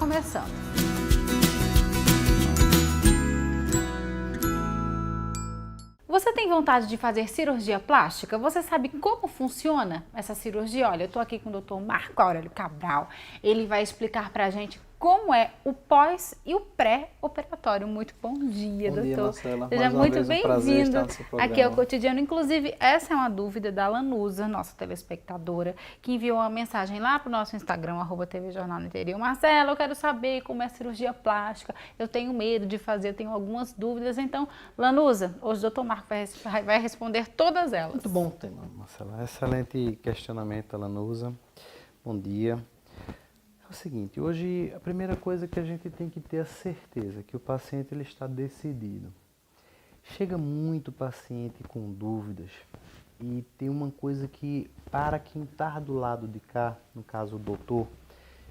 começando. Você tem vontade de fazer cirurgia plástica? Você sabe como funciona essa cirurgia? Olha, eu tô aqui com o Dr. Marco Aurélio Cabral. Ele vai explicar pra gente como é o pós e o pré-operatório. Muito bom dia, doutor. Bom dia, Marcela. Seja muito bem-vindo aqui aqui ao Cotidiano. Inclusive, essa é uma dúvida da Lanusa, nossa telespectadora, que enviou uma mensagem lá pro nosso Instagram, @TV Jornal no Interior. Marcela, eu quero saber como é a cirurgia plástica. Eu tenho medo de fazer, eu tenho algumas dúvidas. Então, Lanusa, hoje o doutor Marco vai responder todas elas. Muito bom tema, Marcela. Excelente questionamento, Lanusa. Bom dia. É o seguinte, hoje a primeira coisa que a gente tem que ter a certeza que o paciente ele está decidido. Chega muito paciente com dúvidas e tem uma coisa que para quem está do lado de cá, no caso o doutor,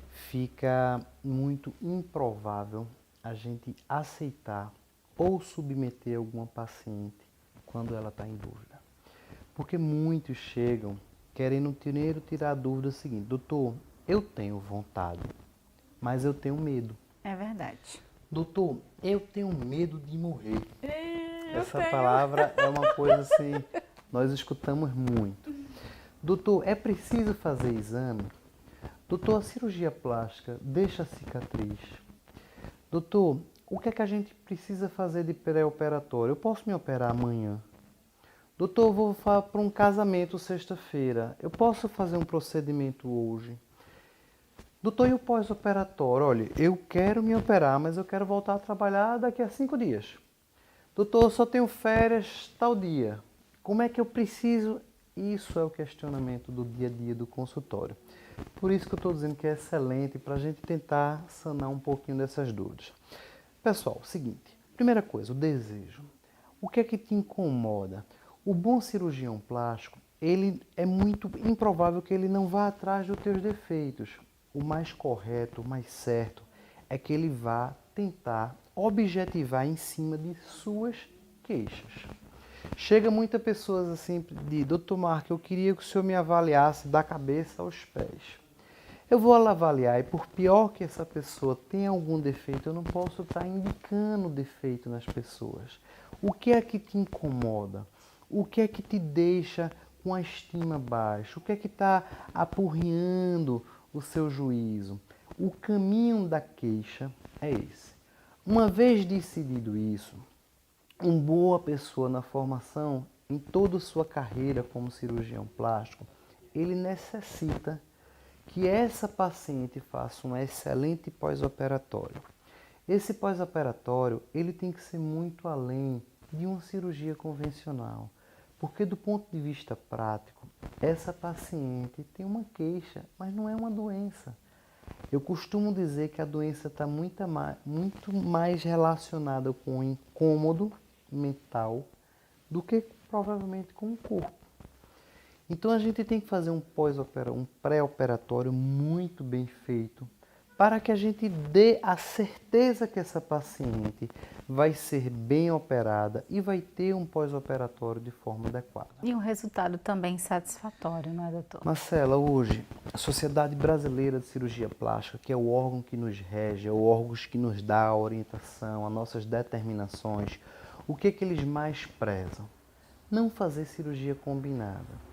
fica muito improvável a gente aceitar ou submeter alguma paciente quando ela está em dúvida. Porque muitos chegam querendo primeiro tirar a dúvida seguinte, doutor, eu tenho vontade, mas eu tenho medo. É verdade. Doutor, eu tenho medo de morrer. Essa palavra é uma coisa assim, nós escutamos muito. Doutor, é preciso fazer exame? Doutor, a cirurgia plástica deixa cicatriz? Doutor, o que é que a gente precisa fazer de pré-operatório? Eu posso me operar amanhã? Doutor, eu vou para um casamento sexta-feira. Eu posso fazer um procedimento hoje? Doutor, e o pós-operatório? Olha, eu quero me operar, mas eu quero voltar a trabalhar daqui a 5 dias. Doutor, eu só tenho férias tal dia. Como é que eu preciso? Isso é o questionamento do dia a dia do consultório. Por isso que eu estou dizendo que é excelente para a gente tentar sanar um pouquinho dessas dúvidas. Pessoal, seguinte, primeira coisa, o desejo. O que é que te incomoda? O bom cirurgião plástico, ele é muito improvável que ele não vá atrás dos teus defeitos. O mais correto, o mais certo, é que ele vá tentar objetivar em cima de suas queixas. Chega muitas pessoas assim, de doutor Marco, eu queria que o senhor me avaliasse da cabeça aos pés. Eu vou avaliar e por pior que essa pessoa tenha algum defeito, eu não posso estar indicando defeito nas pessoas. O que é que te incomoda? O que é que te deixa com a estima baixa? O que é que está apurrinhando o seu juízo? O caminho da queixa é esse. Uma vez decidido isso, uma boa pessoa na formação, em toda a sua carreira como cirurgião plástico, ele necessita que essa paciente faça um excelente pós-operatório. Esse pós-operatório, ele tem que ser muito além de uma cirurgia convencional, porque do ponto de vista prático, essa paciente tem uma queixa, mas não é uma doença. Eu costumo dizer que a doença está muito mais relacionada com o incômodo mental do que provavelmente com o corpo. Então a gente tem que fazer um pré-operatório muito bem feito para que a gente dê a certeza que essa paciente vai ser bem operada e vai ter um pós-operatório de forma adequada. E um resultado também satisfatório, não é, doutor? Marcela, hoje, a Sociedade Brasileira de Cirurgia Plástica, que é o órgão que nos rege, é o órgão que nos dá a orientação, as nossas determinações, o que eles mais prezam? Não fazer cirurgia combinada.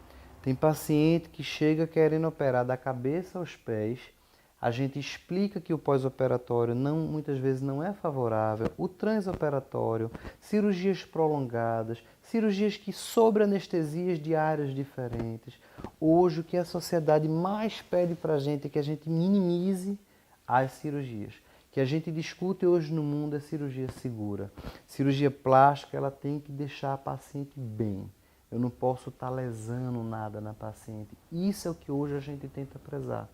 Tem paciente que chega querendo operar da cabeça aos pés, a gente explica que o pós-operatório muitas vezes não é favorável, o transoperatório, cirurgias prolongadas, cirurgias que sobre anestesias de áreas diferentes. Hoje o que a sociedade mais pede para a gente é que a gente minimize as cirurgias. Que a gente discute hoje no mundo é cirurgia segura. Cirurgia plástica, ela tem que deixar a paciente bem. Eu não posso estar lesando nada na paciente. Isso é o que hoje a gente tenta prezar.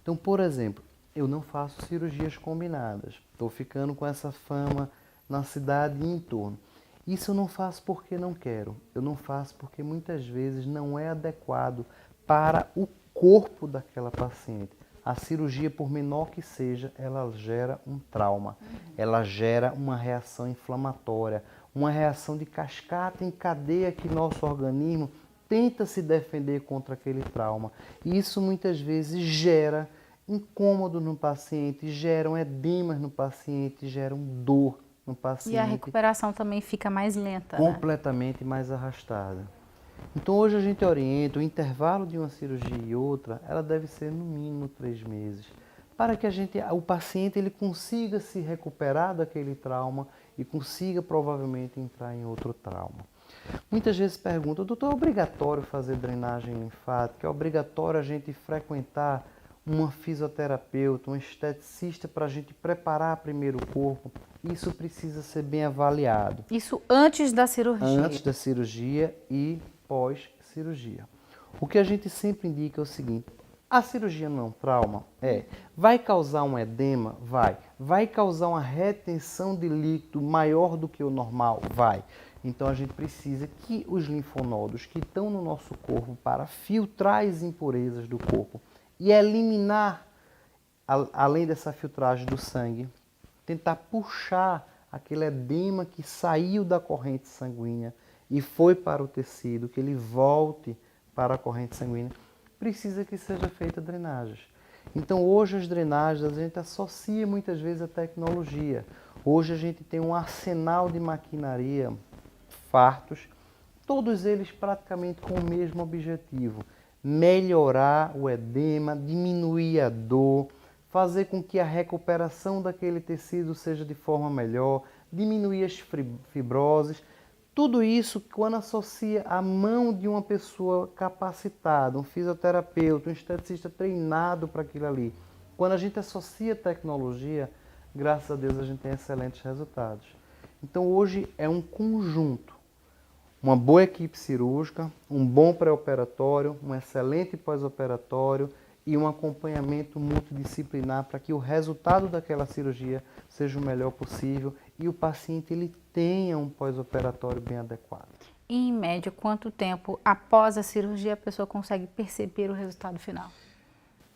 Então, por exemplo, eu não faço cirurgias combinadas. Estou ficando com essa fama na cidade e em torno. Isso eu não faço porque não quero. Eu não faço porque muitas vezes não é adequado para o corpo daquela paciente. A cirurgia, por menor que seja, ela gera um trauma. Ela gera uma reação inflamatória, uma reação de cascata em cadeia que nosso organismo tenta se defender contra aquele trauma. E isso muitas vezes gera incômodos no paciente, geram edemas no paciente, geram dor no paciente. E a recuperação também fica mais lenta, né? Completamente mais arrastada. Então hoje a gente orienta o intervalo de uma cirurgia e outra, ela deve ser no mínimo 3 meses, para que o paciente ele consiga se recuperar daquele trauma e consiga provavelmente entrar em outro trauma. Muitas vezes perguntam, doutor, é obrigatório fazer drenagem linfática? É obrigatório a gente frequentar uma fisioterapeuta, um esteticista para a gente preparar primeiro o corpo? Isso precisa ser bem avaliado. Isso antes da cirurgia? Antes da cirurgia e pós-cirurgia. O que a gente sempre indica é o seguinte, a cirurgia não é um trauma? Vai causar um edema? Vai. Vai causar uma retenção de líquido maior do que o normal? Vai. Então a gente precisa que os linfonodos que estão no nosso corpo para filtrar as impurezas do corpo e eliminar, além dessa filtragem do sangue, tentar puxar aquele edema que saiu da corrente sanguínea e foi para o tecido, que ele volte para a corrente sanguínea, precisa que seja feita drenagens. Então hoje as drenagens a gente associa muitas vezes à tecnologia. Hoje a gente tem um arsenal de maquinaria fartos, todos eles praticamente com o mesmo objetivo, melhorar o edema, diminuir a dor, fazer com que a recuperação daquele tecido seja de forma melhor, diminuir as fibroses. Tudo isso quando associa a mão de uma pessoa capacitada, um fisioterapeuta, um esteticista treinado para aquilo ali. Quando a gente associa tecnologia, graças a Deus a gente tem excelentes resultados. Então hoje é um conjunto. Uma boa equipe cirúrgica, um bom pré-operatório, um excelente pós-operatório e um acompanhamento multidisciplinar para que o resultado daquela cirurgia seja o melhor possível e o paciente ele tenha um pós-operatório bem adequado. E, em média, quanto tempo após a cirurgia a pessoa consegue perceber o resultado final?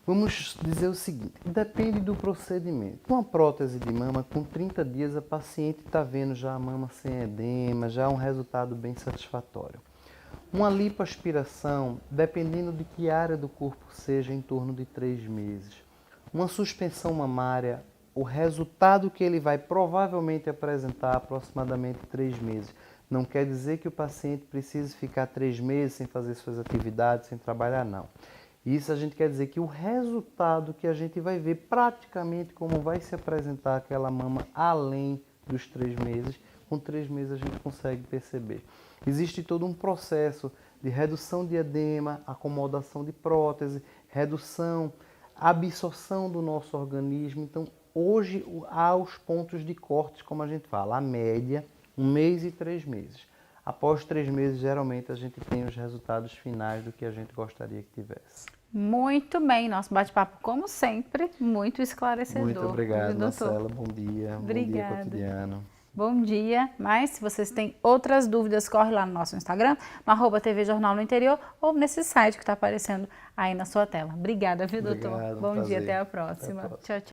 Vamos dizer o seguinte, depende do procedimento. Com a prótese de mama, com 30 dias a paciente está vendo já a mama sem edema, já um resultado bem satisfatório. Uma lipoaspiração, dependendo de que área do corpo seja, em torno de 3 meses. Uma suspensão mamária, o resultado que ele vai provavelmente apresentar aproximadamente 3 meses. Não quer dizer que o paciente precise ficar 3 meses sem fazer suas atividades, sem trabalhar, não. Isso a gente quer dizer que o resultado que a gente vai ver praticamente como vai se apresentar aquela mama além dos 3 meses, com 3 meses a gente consegue perceber. Existe todo um processo de redução de edema, acomodação de prótese, redução, absorção do nosso organismo. Então, hoje há os pontos de cortes, como a gente fala, a média, 1 mês e 3 meses. Após 3 meses, geralmente, a gente tem os resultados finais do que a gente gostaria que tivesse. Muito bem, nosso bate-papo, como sempre, muito esclarecedor. Muito obrigado, Viu, doutor? Marcela. Bom dia. Obrigada. Bom dia cotidiano. Bom dia, mas se vocês têm outras dúvidas, corre lá no nosso Instagram, no @TV Jornal no Interior, ou nesse site que está aparecendo aí na sua tela. Obrigada, viu, doutor? Obrigado, Bom dia, prazer. até a próxima. Até a próxima. Tchau, tchau.